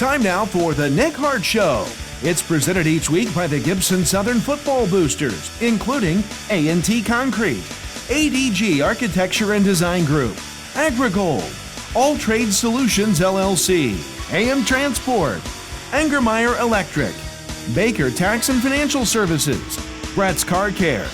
Time now for the Nick Hart Show. It's presented each week by the Gibson Southern Football Boosters, including A&T Concrete, ADG Architecture and Design Group, Agrigold, All Trade Solutions LLC, AM Transport, Engermeyer Electric, Baker Tax and Financial Services, Brett's Car Care,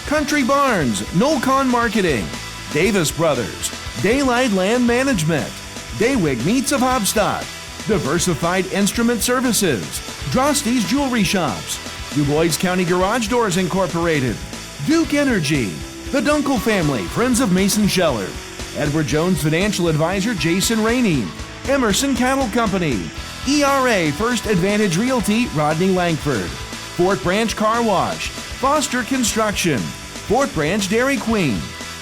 Country Barns, Nolcon Marketing, Davis Brothers, Daylight Land Management, Daywig Meats of Hobstadt, Diversified Instrument Services, Drosty's Jewelry Shops, DuBois County Garage Doors Incorporated, Duke Energy, the Dunkel Family, Friends of Mason Scheller, Edward Jones Financial Advisor Jason Rainey, Emerson Cattle Company, ERA First Advantage Realty Rodney Langford, Fort Branch Car Wash, Foster Construction, Fort Branch Dairy Queen,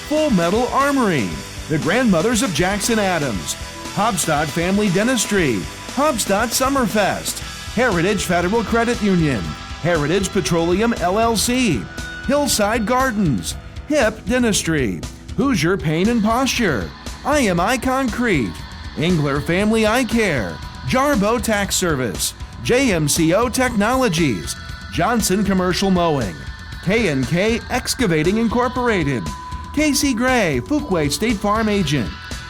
Full Metal Armory, the Grandmothers of Jackson Adams, Hobstadt Family Dentistry, Hobstadt Summerfest, Heritage Federal Credit Union, Heritage Petroleum LLC, Hillside Gardens, Hip Dentistry, Hoosier Pain and Posture, IMI Concrete, Engler Family Eye Care, Jarbo Tax Service, JMCO Technologies, Johnson Commercial Mowing, K&K Excavating Incorporated, Casey Gray, Fuquay State Farm Agent,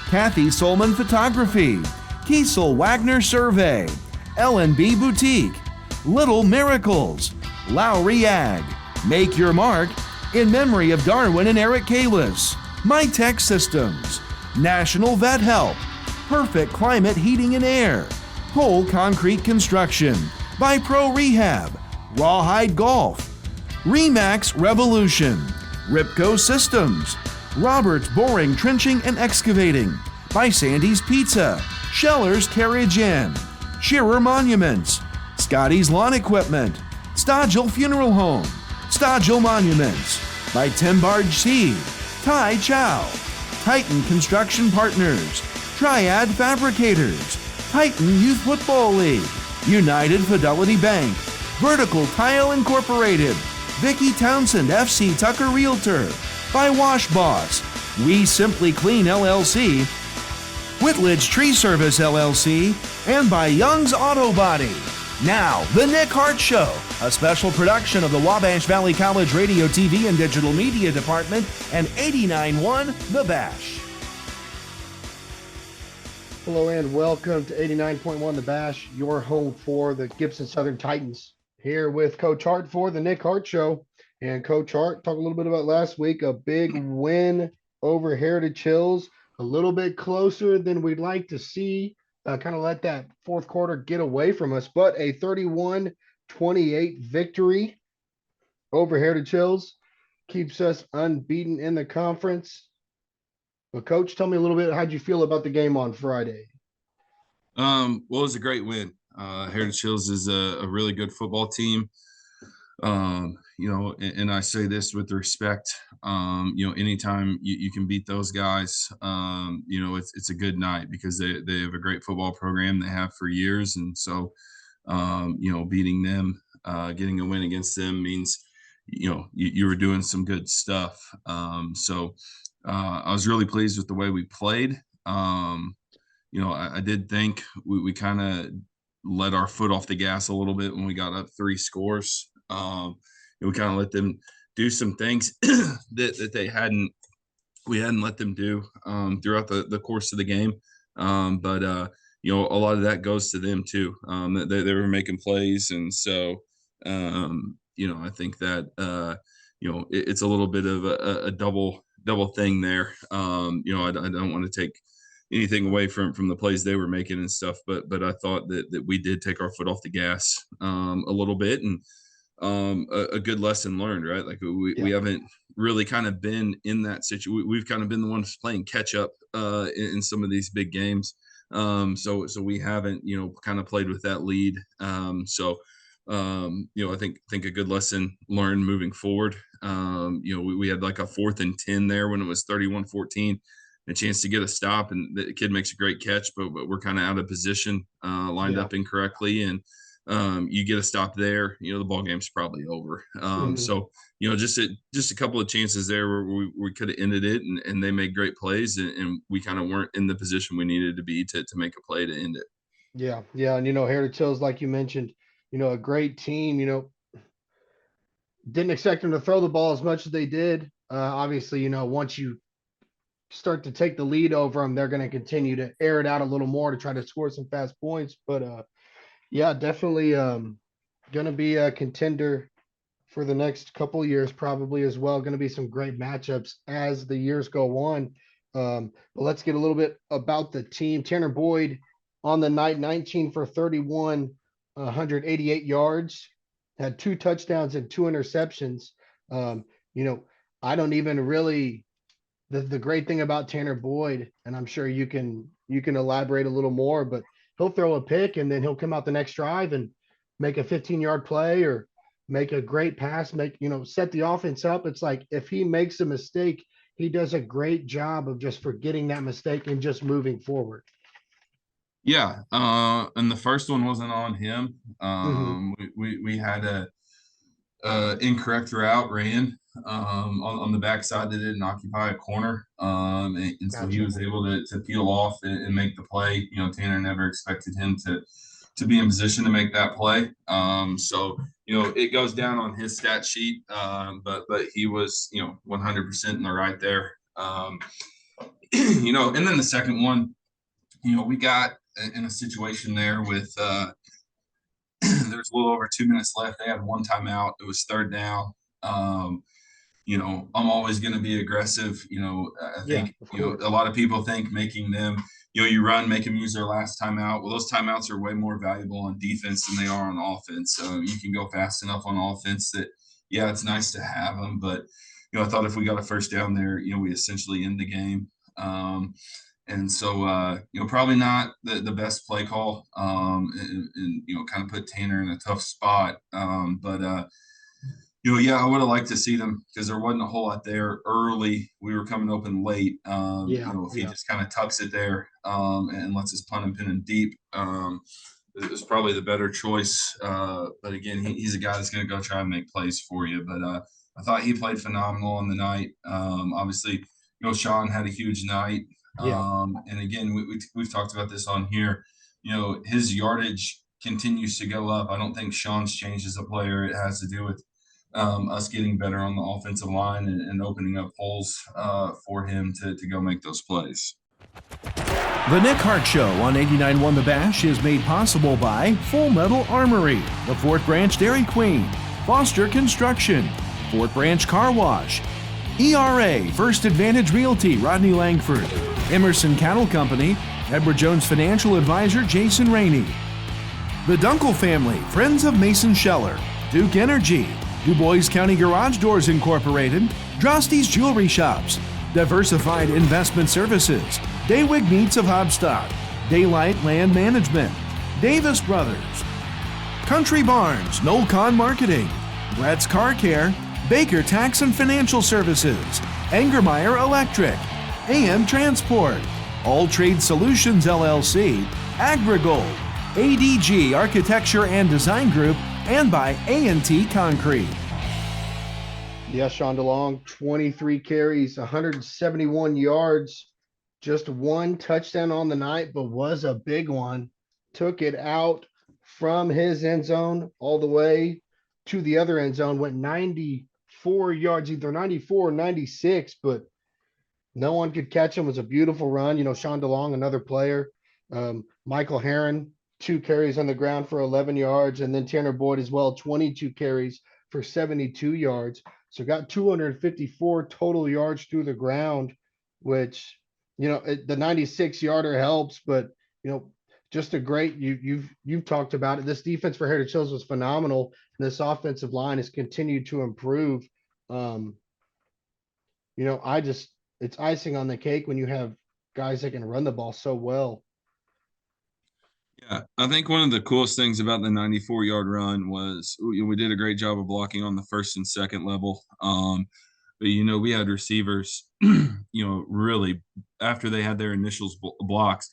Kathy Solman Photography, Kiesel Wagner Survey, L&B Boutique, Little Miracles, Lowry Ag, Make Your Mark, in memory of Darwin and Eric Kalis, MyTech Systems, National Vet Help, Perfect Climate Heating and Air, Pole Concrete Construction, by Pro Rehab, Rawhide Golf, Remax Revolution, Ripco Systems, Roberts Boring, Trenching and Excavating, by Sandy's Pizza, Scheller's Carriage Inn, Shearer Monuments, Scotty's Lawn Equipment, Stodgel Funeral Home, Stodgel Monuments, by Tim Barge Seed, Tai Chow, Titan Construction Partners, Triad Fabricators, Titan Youth Football League, United Fidelity Bank, Vertical Tile Incorporated, Vicky Townsend FC Tucker Realtor, by Wash Boss, We Simply Clean LLC, Whitledge Tree Service LLC, and by Young's Auto Body. Now, The Nick Hart Show, a special production of the Wabash Valley College Radio, TV, and Digital Media Department and 89.1 The Bash. Hello and welcome to 89.1 The Bash, your home for the Gibson Southern Titans. Here with Coach Hart for the Nick Hart Show. And Coach Hart, talk a little bit about last week, a big win over Heritage Hills, a little bit closer than we'd like to see. Kind of let that fourth quarter get away from us, but a 31-28 victory over Heritage Hills keeps us unbeaten in the conference. But Coach, tell me a little bit, how'd you feel about the game on Friday? Well, it was a great win. Heritage Hills is a really good football team. And I say this with respect, anytime you can beat those guys, it's a good night because they have a great football program they have for years. And so, beating them, getting a win against them means, you were doing some good stuff. I was really pleased with the way we played. I did think we kind of let our foot off the gas a little bit when we got up 3 scores. We kind of let them do some things that we hadn't let them do throughout the course of the game. But a lot of that goes to them too. They were making plays. And so, I think that, it's a little bit of a double thing there. I don't want to take anything away from the plays they were making and stuff, but I thought that we did take our foot off the gas a little bit, and a good lesson learned, right? Like we haven't really kind of been in that situation. We've kind of been the ones playing catch up in some of these big games. So we haven't, kind of played with that lead. I think a good lesson learned moving forward. We had like a 4th and 10 there when it was 31-14, a chance to get a stop, and the kid makes a great catch, but we're kind of out of position, lined up incorrectly, and you get a stop there, the ball game's probably over. So just a couple of chances there where we could have ended it, and they made great plays, and we kind of weren't in the position we needed to be to make a play to end it. Yeah, yeah, and Heritage Hills, like you mentioned, a great team. Didn't expect them to throw the ball as much as they did. Obviously, once you start to take the lead over them, they're going to continue to air it out a little more to try to score some fast points. But yeah, definitely going to be a contender for the next couple years, probably as well. Going to be some great matchups as the years go on. But let's get a little bit about the team. Tanner Boyd on the night, 19 for 31, 188 yards, had 2 touchdowns and 2 interceptions. Um, you know, I don't even really the great thing about Tanner Boyd, and I'm sure you can elaborate a little more, but he'll throw a pick and then he'll come out the next drive and make a 15-yard play or make a great pass, set the offense up. It's like if he makes a mistake, he does a great job of just forgetting that mistake and just moving forward. Yeah, and the first one wasn't on him. Mm-hmm. We had a incorrect route ran on the backside that didn't occupy a corner, and so he Gotcha. was able to peel off and make the play. Tanner never expected him to be in position to make that play. So it goes down on his stat sheet, but he was 100% in the right there. And then the second one, we got in a situation there with there's a little over 2 minutes left. They had one timeout. It was third down. Um, I'm always going to be aggressive. I Yeah, think, of course. a lot of people think making them, you run, make them use their last timeout. Well, those timeouts are way more valuable on defense than they are on offense. So you can go fast enough on offense that, yeah, it's nice to have them. But, I thought if we got a first down there, we essentially end the game. And so, probably not the best play call, and kind of put Tanner in a tough spot. But yeah, I would have liked to see them because there wasn't a whole lot there early. We were coming open late. Yeah, If he yeah. just kind of tucks it there and lets us punt and pin him deep, it was probably the better choice. But again, he's a guy that's going to go try and make plays for you. But I thought he played phenomenal on the night. Obviously, Sean had a huge night. Yeah. And again, we've talked about this on here. His yardage continues to go up. I don't think Sean's changed as a player. It has to do with us getting better on the offensive line and opening up holes for him to go make those plays. The Nick Hart Show on 89.1 The Bash is made possible by Full Metal Armory, the Fort Branch Dairy Queen, Foster Construction, Fort Branch Car Wash, ERA First Advantage Realty Rodney Langford, Emerson Cattle Company, Edward Jones Financial Advisor Jason Rainey, the Dunkel Family, Friends of Mason Scheller, Duke Energy, Du Bois County Garage Doors Incorporated, Drosty's Jewelry Shops, Diversified Investment Services, Daywig Meats of Hobstock, Daylight Land Management, Davis Brothers, Country Barns, Noel Con Marketing, Brett's Car Care, Baker Tax and Financial Services, Engermeyer Electric, AM Transport, All Trade Solutions LLC, AgriGold, ADG Architecture and Design Group, and by A&T Concrete. Yes, Sean DeLong, 23 carries, 171 yards, just one touchdown on the night, but was a big one. Took it out from his end zone all the way to the other end zone, went 94 yards, either 94 or 96, but no one could catch him. It was a beautiful run. Sean DeLong, another player. Michael Herron, 2 carries on the ground for 11 yards. And then Tanner Boyd as well, 22 carries for 72 yards. So got 254 total yards through the ground, which, the 96-yarder helps, but, just a great, you've talked about it. This defense for Heritage Hills was phenomenal. And this offensive line has continued to improve. It's icing on the cake when you have guys that can run the ball so well. Yeah, I think one of the coolest things about the 94-yard run was we did a great job of blocking on the first and second level. But we had receivers, really after they had their initials blocks,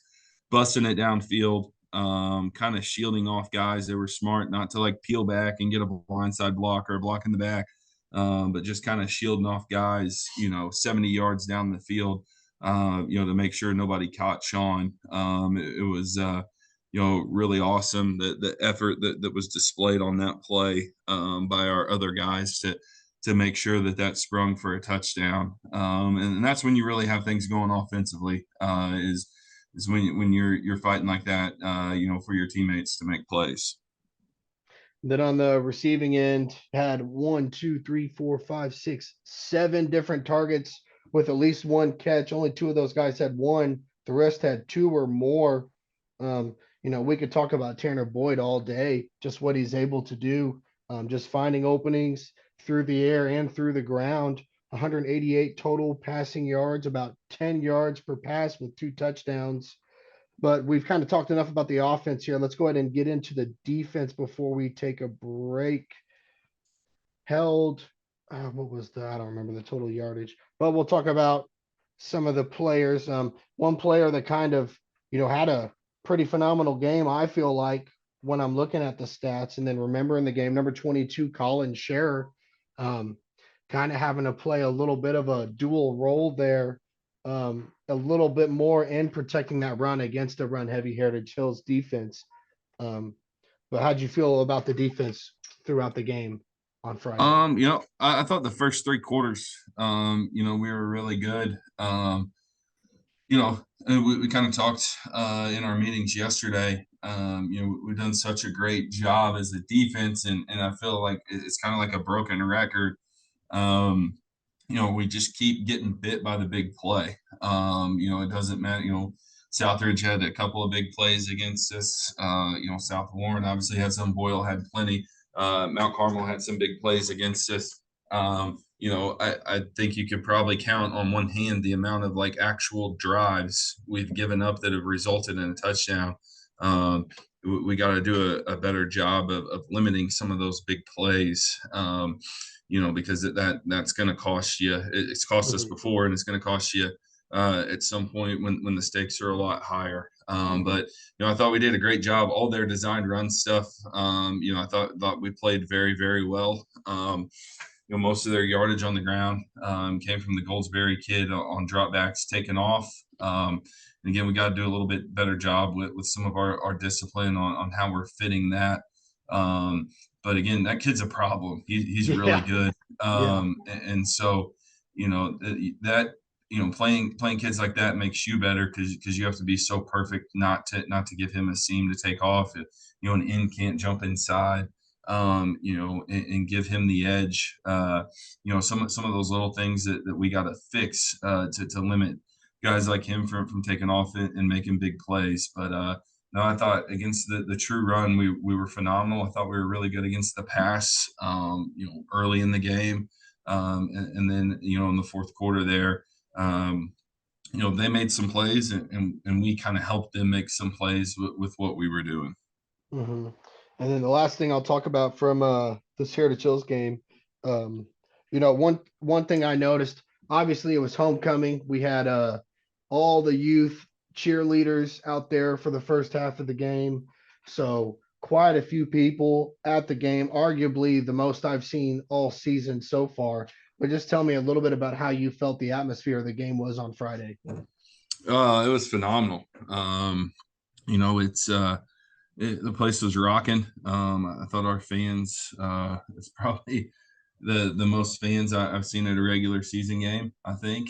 busting it downfield, kind of shielding off guys. They were smart not to peel back and get a blindside block or a block in the back, but just kind of shielding off guys, 70 yards down the field, to make sure nobody caught Sean. It was really awesome. The effort that was displayed on that play by our other guys to make sure that sprung for a touchdown. And that's when you really have things going offensively, is when you're fighting like that, for your teammates to make plays. Then on the receiving end, had 1, 2, 3, 4, 5, 6, 7 different targets with at least one catch. Only 2 of those guys had one. The rest had 2 or more. We could talk about Tanner Boyd all day, just what he's able to do, just finding openings through the air and through the ground. 188 total passing yards, about 10 yards per pass with 2 touchdowns. But we've kind of talked enough about the offense here. Let's go ahead and get into the defense before we take a break. Held, what was that? I don't remember the total yardage, but we'll talk about some of the players. One player that kind of, had a pretty phenomenal game, I feel like, when I'm looking at the stats and then remembering the game, number 22, Colin Scherer, kind of having to play a little bit of a dual role there. A little bit more in protecting that run against a run heavy Heritage Hills defense. But how'd you feel about the defense throughout the game on Friday? I thought the first 3 quarters, we were really good. We kind of talked in our meetings yesterday. We've done such a great job as a defense, and I feel like it's kind of like a broken record. We just keep getting bit by the big play. It doesn't matter. Southridge had a couple of big plays against us. South Warren obviously had some. Boyle had plenty. Mount Carmel had some big plays against us. I think you could probably count on one hand the amount of actual drives we've given up that have resulted in a touchdown. We got to do a better job of limiting some of those big plays. Because that's going to cost you. It's cost us before, and it's going to cost you at some point when the stakes are a lot higher. But I thought we did a great job. All their designed run stuff. I thought we played very, very well. Most of their yardage on the ground came from the Goldsberry kid on dropbacks taken off. And again, we got to do a little bit better job with some of our discipline on how we're fitting that. But again, that kid's a problem. He's really good. And so, playing kids like that makes you better because you have to be so perfect not to give him a seam to take off. An end can't jump inside, and give him the edge. Some of those little things that we got to fix to limit guys like him from taking off and making big plays. But no, I thought against the true run, we were phenomenal. I thought we were really good against the pass, early in the game. And then, in the fourth quarter there, they made some plays and we kind of helped them make some plays with what we were doing. Mm-hmm. And then the last thing I'll talk about from this Heritage Hills game, one thing I noticed, obviously it was homecoming. We had all the youth cheerleaders out there for the first half of the game. So quite a few people at the game, arguably the most I've seen all season so far. But just tell me a little bit about how you felt the atmosphere of the game was on Friday. It was phenomenal. The place was rocking. I thought our fans, it's probably the most fans I've seen at a regular season game, I think.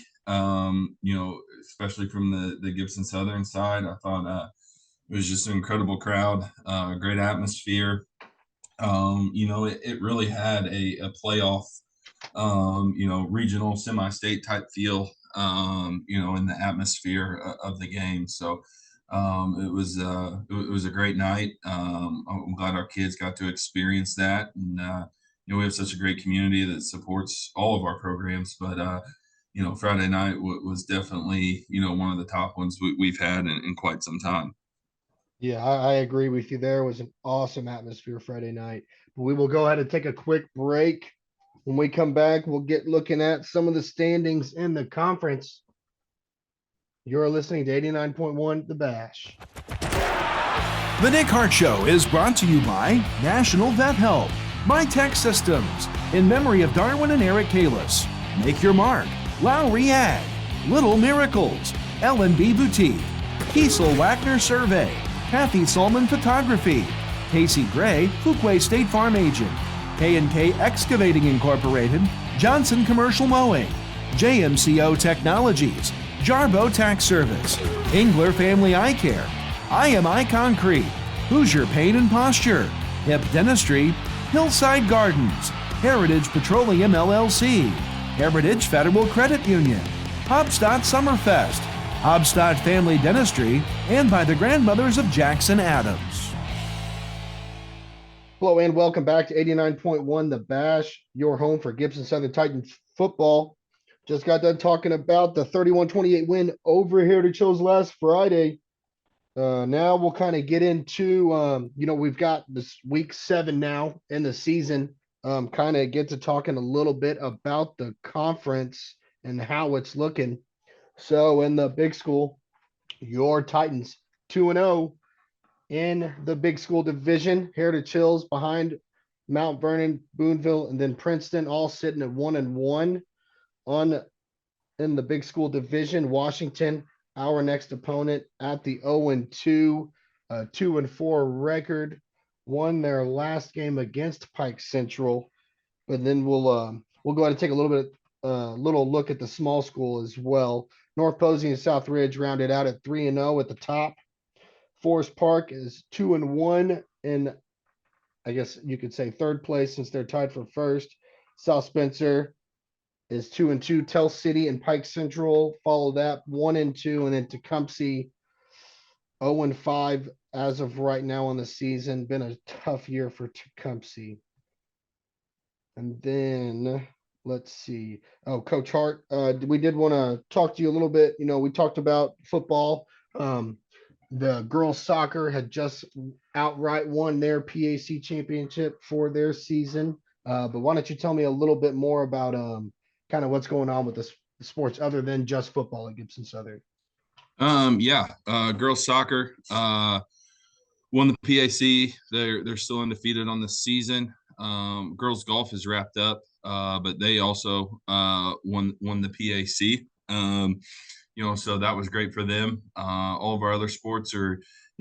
Especially from the Gibson Southern side. I thought it was just an incredible crowd, great atmosphere. It really had a playoff, regional semi-state type feel, in the atmosphere of the game. So it was a great night. I'm glad our kids got to experience that. And, we have such a great community that supports all of our programs, but, Friday night was definitely, one of the top ones we've had in quite some time. Yeah, I agree with you. There was an awesome atmosphere Friday night. But we will go ahead and take a quick break. When we come back, we'll get looking at some of the standings in the conference. You're listening to 89.1 The Bash. The Nick Hart Show is brought to you by National Vet Help, by Tech Systems, in memory of Darwin and Eric Kalis, Make Your Mark, Lowry Ag, Little Miracles, L&B Boutique, Kiesel Wagner Survey, Kathy Solman Photography, Casey Gray, Fuquay State Farm Agent, K&K Excavating Incorporated, Johnson Commercial Mowing, JMCO Technologies, Jarbo Tax Service, Engler Family Eye Care, IMI Concrete, Hoosier Pain and Posture, Hip Dentistry, Hillside Gardens, Heritage Petroleum LLC, Heritage Federal Credit Union, Hobstadt Summerfest, Hobstadt Family Dentistry, and by the grandmothers of Jackson Adams. Hello and welcome back to 89.1 The Bash, your home for Gibson Southern Titans football. Just got done talking about the 31-28 win over Heritage Hills last Friday. Now we'll kind of get into, we've got this week 7 now in the season. Kind of get to talking a little bit about the conference and how it's looking. So in the big school, your Titans 2-0 in the big school division. Heritage Hills behind Mount Vernon, Boonville, and then Princeton, all sitting at 1-1 in the big school division. Washington, our next opponent, at the 0-2, 2-4 record, won their last game against Pike Central. But then we'll go ahead and take a little look at the small school as well. North Posey and South Ridge rounded out at 3-0 at the top. Forest Park is 2-1 in, I guess you could say, third place since they're tied for first. South Spencer is 2-2. Tell City and Pike Central follow that 1-2, and then Tecumseh 0-5 as of right now on the season. Been a tough year for Tecumseh. And then let's see. Oh, Coach Hart, we did want to talk to you a little bit. We talked about football. The girls soccer had just outright won their PAC championship for their season. But why don't you tell me a little bit more about kind of what's going on with the sports other than just football at Gibson Southern? Girls soccer won the PAC. They're still undefeated on the season. Girls golf is wrapped up, but they also won the PAC. So that was great for them. All of our other sports are,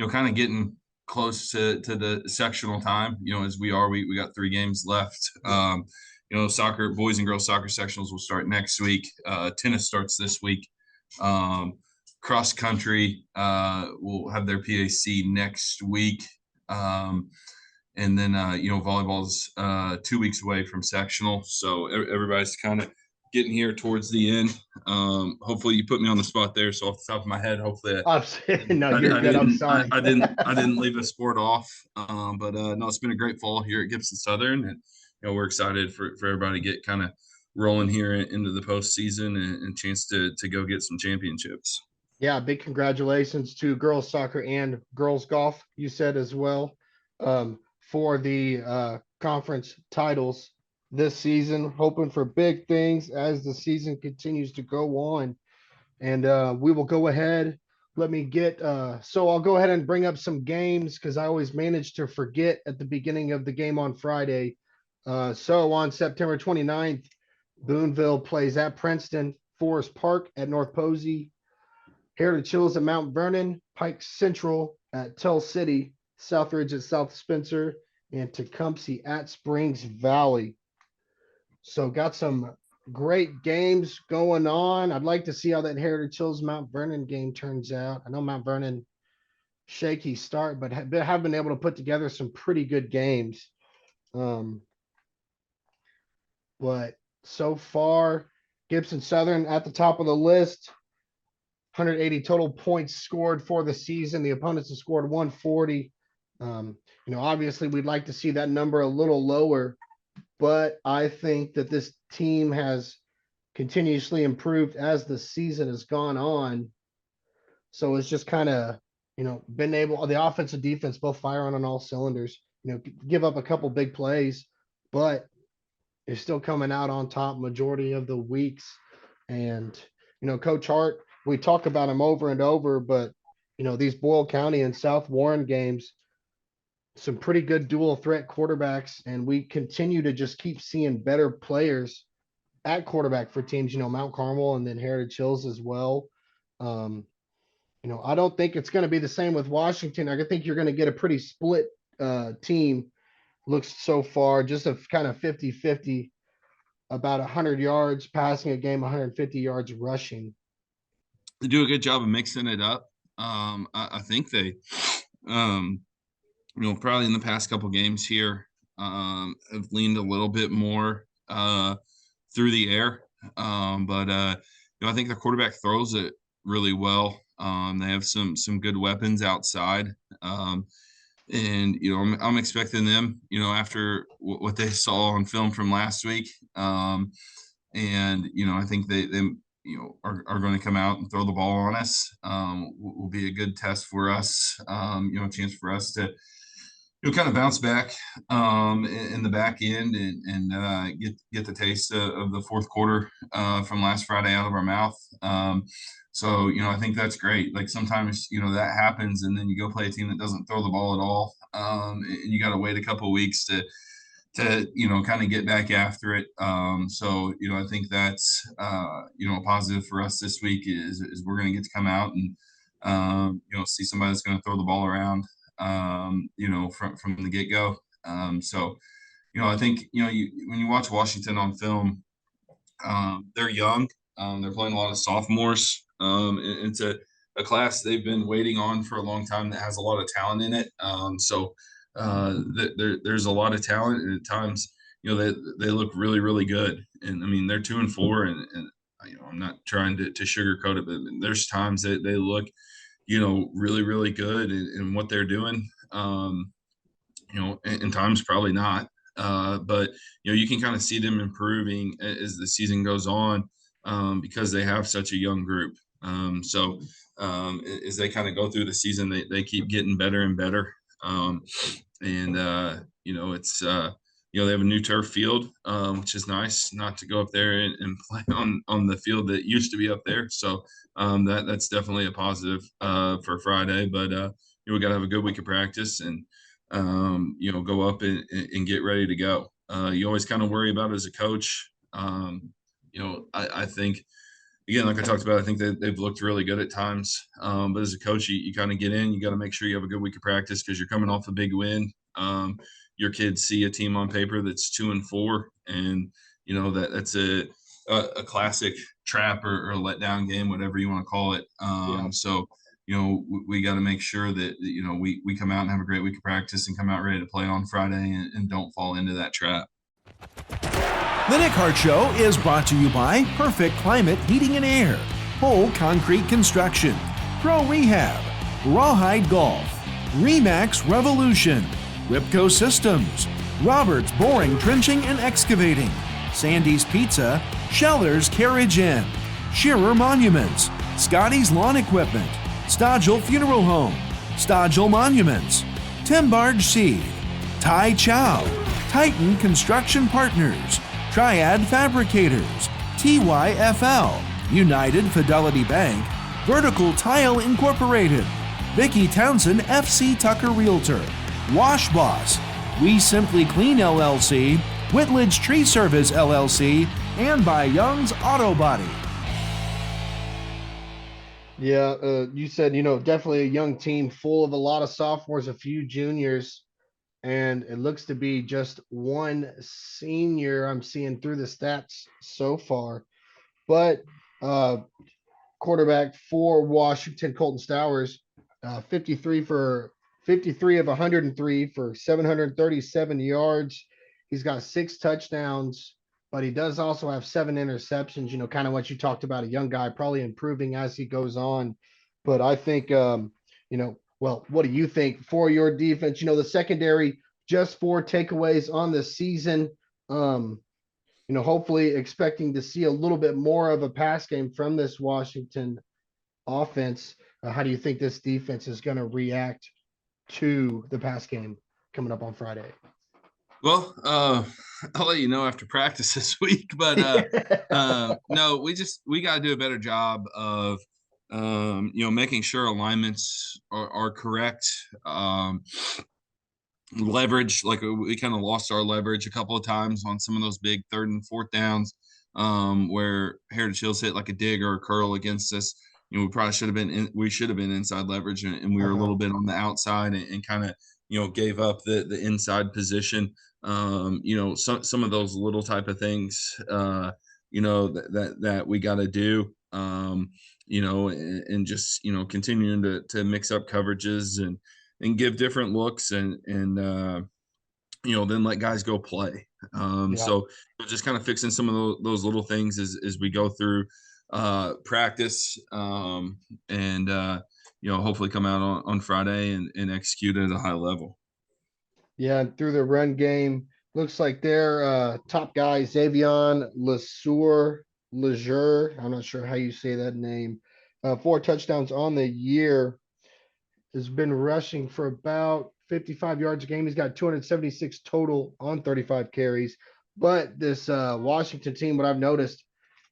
kind of getting close to the sectional time, as we got 3 games left. Soccer, boys and girls soccer sectionals will start next week. Tennis starts this week. Cross country will have their PAC next week. And then, volleyball's 2 weeks away from sectional. So everybody's kind of getting here towards the end. Hopefully you put me on the spot there. So off the top of my head, hopefully you're good. I'm sorry. I didn't leave a sport off. But it's been a great fall here at Gibson Southern, and we're excited for everybody to get kind of rolling here into the postseason and chance to go get some championships. Yeah, big congratulations to girls soccer and girls golf, you said as well, for the conference titles this season. Hoping for big things as the season continues to go on. And we will go ahead. Let me get so I'll go ahead and bring up some games because I always manage to forget at the beginning of the game on Friday. So on September 29th, Boonville plays at Princeton, Forest Park at North Posey, Heritage Hills at Mount Vernon, Pike Central at Tell City, Southridge at South Spencer, and Tecumseh at Springs Valley. So got some great games going on. I'd like to see how that Heritage Hills Mount Vernon game turns out. I know Mount Vernon, shaky start, but have been able to put together some pretty good games. But so far, Gibson Southern at the top of the list. 180 total points scored for the season. The opponents have scored 140. Obviously we'd like to see that number a little lower, but I think that this team has continuously improved as the season has gone on. So it's just kind of, been able, the offense and defense both firing on all cylinders, give up a couple big plays, but they're still coming out on top majority of the weeks. And, Coach Hart, we talk about him over and over, but, these Boyle County and South Warren games, some pretty good dual threat quarterbacks, and we continue to just keep seeing better players at quarterback for teams, Mount Carmel and then Heritage Hills as well. I don't think it's going to be the same with Washington. I think you're going to get a pretty split team. Looks so far just a kind of 50-50, about 100 yards passing a game, 150 yards rushing. They do a good job of mixing it up. I think they, probably in the past couple games here, have leaned a little bit more through the air. But I think the quarterback throws it really well. They have some good weapons outside. And I'm expecting them, after what they saw on film from last week. And I think they are going to come out and throw the ball on us. Will be a good test for us. A chance for us to kind of bounce back in the back end and get the taste of the fourth quarter from last Friday out of our mouth. So I think that's great. Like sometimes that happens, and then you go play a team that doesn't throw the ball at all, and you got to wait a couple of weeks to kind of get back after it. So I think that's a positive for us this week is we're going to get to come out and see somebody that's going to throw the ball around. From the get-go. So I think when you watch Washington on film, they're young. They're playing a lot of sophomores. It's a class they've been waiting on for a long time that has a lot of talent in it. There's a lot of talent, and at times, they look really, really good. And I mean, they're 2-4, and I'm not trying to sugarcoat it, but there's times that they look, really, really good in what they're doing. In times probably not. But you can kind of see them improving as the season goes on, because they have such a young group. So as they kind of go through the season, they keep getting better and better. It's they have a new turf field, which is nice, not to go up there and play on the field that used to be up there. So that's definitely a positive for Friday. But we got to have a good week of practice and go up and get ready to go. You always kind of worry about it as a coach. I think, again, like I talked about, I think that they've looked really good at times. But as a coach, you kind of get in. You got to make sure you have a good week of practice because you're coming off a big win. Your kids see a team on paper that's 2-4, and that's a classic trap or letdown game, whatever you want to call it. So we got to make sure that we come out and have a great week of practice and come out ready to play on Friday and don't fall into that trap. The Nick Hart Show is brought to you by Perfect Climate Heating and Air, Pole Concrete Construction, Pro Rehab, Rawhide Golf, Remax Revolution, Ripco Systems, Roberts Boring, Trenching and Excavating, Sandy's Pizza, Scheller's Carriage Inn, Shearer Monuments, Scotty's Lawn Equipment, Stodgel Funeral Home, Stodgel Monuments, Timbarge Seed, Tai Chow, Titan Construction Partners, Triad Fabricators, TYFL, United Fidelity Bank, Vertical Tile Incorporated, Vicki Townsend FC Tucker Realtor, Wash Boss, We Simply Clean LLC, Whitledge Tree Service LLC, and by Young's Auto Body. Yeah, you said, definitely a young team full of a lot of sophomores, a few juniors, and it looks to be just one senior I'm seeing through the stats so far. But quarterback for Washington, Colton Stowers, 53 of 103 for 737 yards. He's got 6 touchdowns, but he does also have 7 interceptions, kind of what you talked about, a young guy probably improving as he goes on. But I think, well, what do you think for your defense? The secondary, just 4 takeaways on the season. Hopefully expecting to see a little bit more of a pass game from this Washington offense. How do you think this defense is going to react to the pass game coming up on Friday? Well, I'll let you know after practice this week, but no, we got to do a better job of making sure alignments are correct. Leverage, like we kind of lost our leverage a couple of times on some of those big 3rd and 4th downs, where Heritage Hills hit like a dig or a curl against us. we probably should have been inside leverage, and we were a little bit on the outside and kind of, gave up the inside position. Some of those little type of things, that we got to do, and just, continuing to mix up coverages and give different looks and then let guys go play. Yeah. So just kind of fixing some of those little things as we go through practice, and hopefully come out on Friday and execute at a high level. Yeah, and through the run game, looks like their top guy, Xavion Lejeune. I'm not sure how you say that name. 4 touchdowns on the year. Has been rushing for about 55 yards a game. He's got 276 total on 35 carries. But this Washington team, what I've noticed,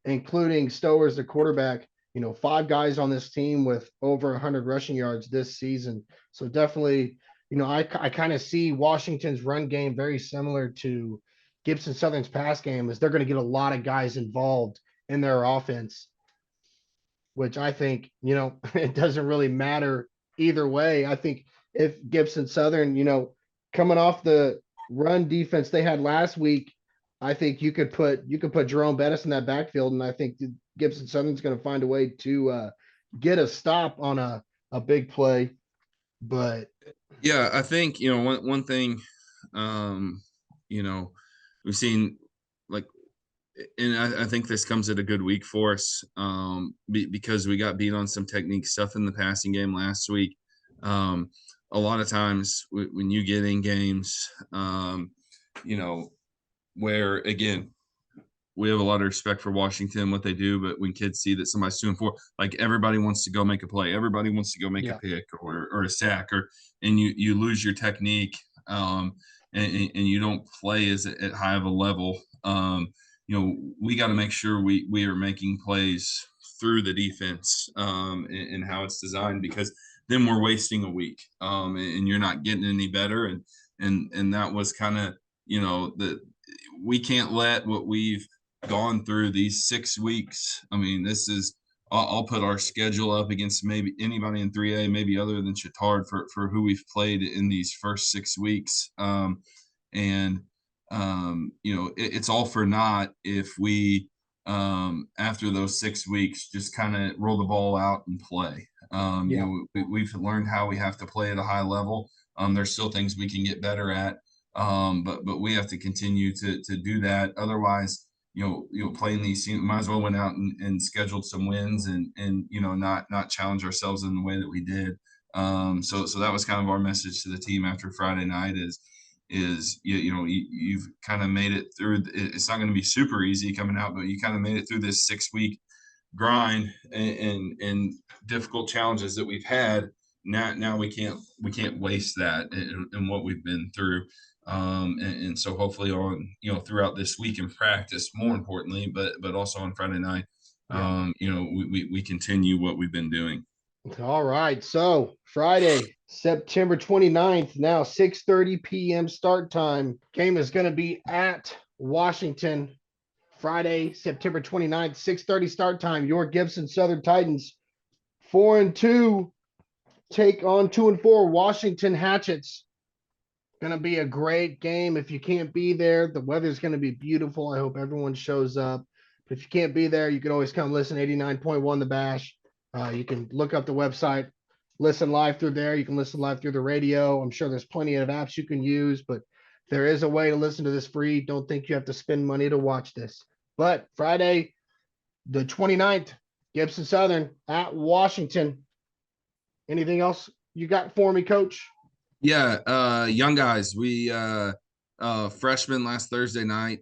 including Stowers, the quarterback, 5 guys on this team with over 100 rushing yards this season. So definitely, I kind of see Washington's run game very similar to Gibson Southern's pass game, is they're going to get a lot of guys involved in their offense, which I think, it doesn't really matter either way. I think if Gibson Southern, coming off the run defense they had last week, I think you could put Jerome Bettis in that backfield, and I think Gibson Southern's going to find a way to get a stop on a big play. But yeah, I think one thing, we've seen, like, and I think this comes at a good week for us, because we got beat on some technique stuff in the passing game last week. A lot of times when you get in games, where, again, we have a lot of respect for Washington, what they do, but when kids see that somebody's 2-4, like, everybody wants to go make a play. Everybody wants to go make a pick or a sack, and you lose your technique, and you don't play at high of a level. We got to make sure we are making plays through the defense, and how it's designed, because then we're wasting a week, and you're not getting any better. And that was kind of, we can't let what we've gone through these 6 weeks. I mean, this is, I'll put our schedule up against maybe anybody in 3A, maybe other than Chittard, for who we've played in these first 6 weeks. It's all for naught if we, after those 6 weeks, just kind of roll the ball out and play. We've learned how we have to play at a high level. There's still things we can get better at, but we have to continue to do that. Otherwise, playing these teams, might as well went out and scheduled some wins and not challenge ourselves in the way that we did. So that was kind of our message to the team after Friday night is you've kind of made it through. It's not going to be super easy coming out, but you kind of made it through this 6-week grind and difficult challenges that we've had. Now we can't waste that in what we've been through. And so hopefully on, throughout this week in practice, more importantly, but also on Friday night, we continue what we've been doing. All right. So Friday, September 29th, now 6:30 p.m. start time. Game is going to be at Washington. Friday, September 29th, 6:30 start time. Your Gibson Southern Titans, 4-2, take on 2-4 Washington Hatchets. Going to be a great game. If you can't be there, the weather's going to be beautiful. I hope everyone shows up. But if you can't be there, you can always come listen 89.1 The Bash. You can look up the website, listen live through there. You can listen live through the radio. I'm sure there's plenty of apps you can use, but there is a way to listen to this free. Don't think you have to spend money to watch this. But Friday, the 29th, Gibson Southern at Washington. Anything else you got for me, Coach? Yeah, young guys. We freshmen last Thursday night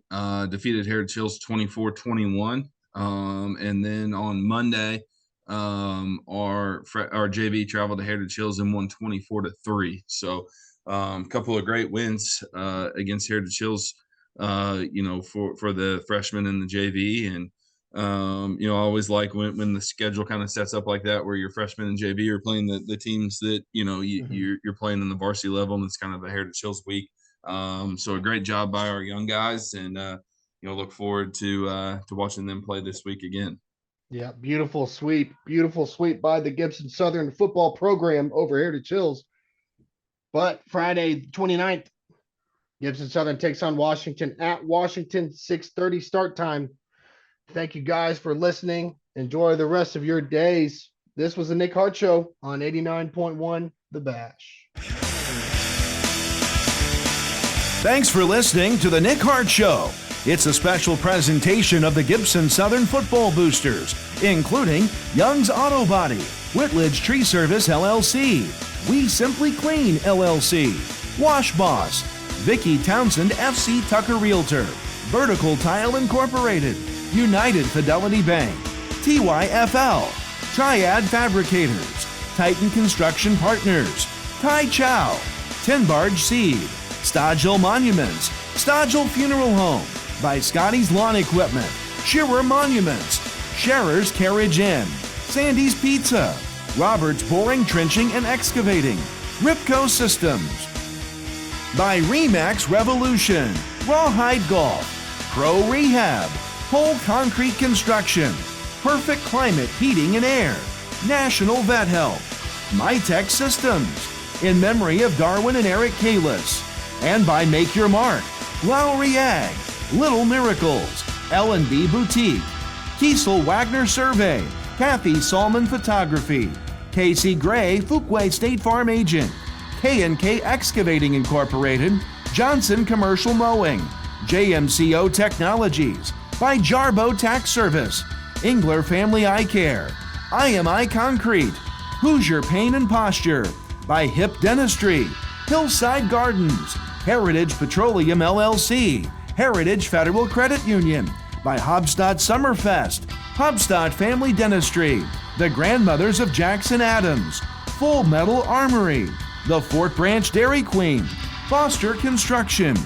defeated Heritage Hills 24-21. And then on Monday, our JV traveled to Heritage Hills and won 24-3. So a couple of great wins against Heritage Hills, for the freshmen and the JV. And I always like when the schedule kind of sets up like that, where your freshmen and JV are playing the teams that you're playing in the varsity level, and it's kind of a Heritage Hills week. So a great job by our young guys, and look forward to watching them play this week again. Yeah, beautiful sweep by the Gibson Southern football program over here to Chills. But Friday 29th, Gibson Southern takes on Washington at Washington, 6:30 start time. Thank you guys for listening. Enjoy the rest of your days. This was the Nick Hart Show on 89.1 The Bash. Thanks for listening to the Nick Hart Show. It's a special presentation of the Gibson Southern Football Boosters, including Young's Auto Body, Whitledge Tree Service LLC, We Simply Clean LLC, Wash Boss, Vicky Townsend FC Tucker Realtor, Vertical Tile Incorporated, United Fidelity Bank, TYFL, Triad Fabricators, Titan Construction Partners, Tai Chow, Tin Barge Seed, Stodgel Monuments, Stodgel Funeral Home, by Scotty's Lawn Equipment, Shearer Monuments, Scherer's Carriage Inn, Sandy's Pizza, Roberts Boring, Trenching, and Excavating, Ripco Systems, by Remax Revolution, Rawhide Golf, Pro Rehab, Pole Concrete Construction, Perfect Climate Heating and Air, National Vet Help, MyTech Systems, in memory of Darwin and Eric Kalis, and by Make Your Mark, Lowry Ag, Little Miracles, L&B Boutique, Kiesel Wagner Survey, Kathy Salmon Photography, Casey Gray Fuquay State Farm Agent, K&K Excavating Incorporated, Johnson Commercial Mowing, JMCO Technologies, by Jarbo Tax Service, Engler Family Eye Care, IMI Concrete, Hoosier Pain and Posture, by Hip Dentistry, Hillside Gardens, Heritage Petroleum LLC, Heritage Federal Credit Union, by Hobstadt Summerfest, Hobstadt Family Dentistry, the Grandmothers of Jackson Adams, Full Metal Armory, the Fort Branch Dairy Queen, Foster Construction,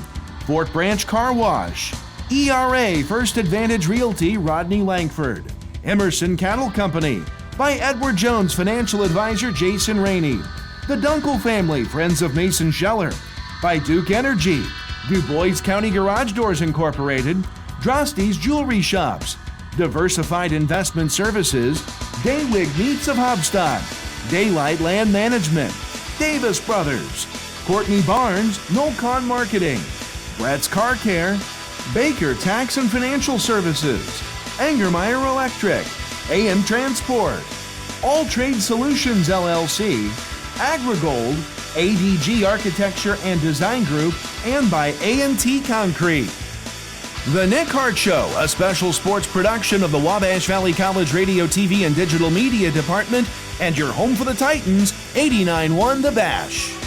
Fort Branch Car Wash, ERA First Advantage Realty Rodney Langford, Emerson Cattle Company, by Edward Jones Financial Advisor Jason Rainey, the Dunkel Family Friends of Mason Scheller, by Duke Energy, Du Bois County Garage Doors Incorporated, Drosty's Jewelry Shops, Diversified Investment Services, Daywig Meats of Hobstadt, Daylight Land Management, Davis Brothers, Courtney Barnes, Nolcon Marketing, Brett's Car Care, Baker Tax and Financial Services, Angermeyer Electric, AM Transport, All Trade Solutions LLC, AgriGold, ADG Architecture and Design Group, and by A&T Concrete. The Nick Hart Show, a special sports production of the Wabash Valley College Radio, TV, and Digital Media Department, and your home for the Titans, 89.1 The Bash.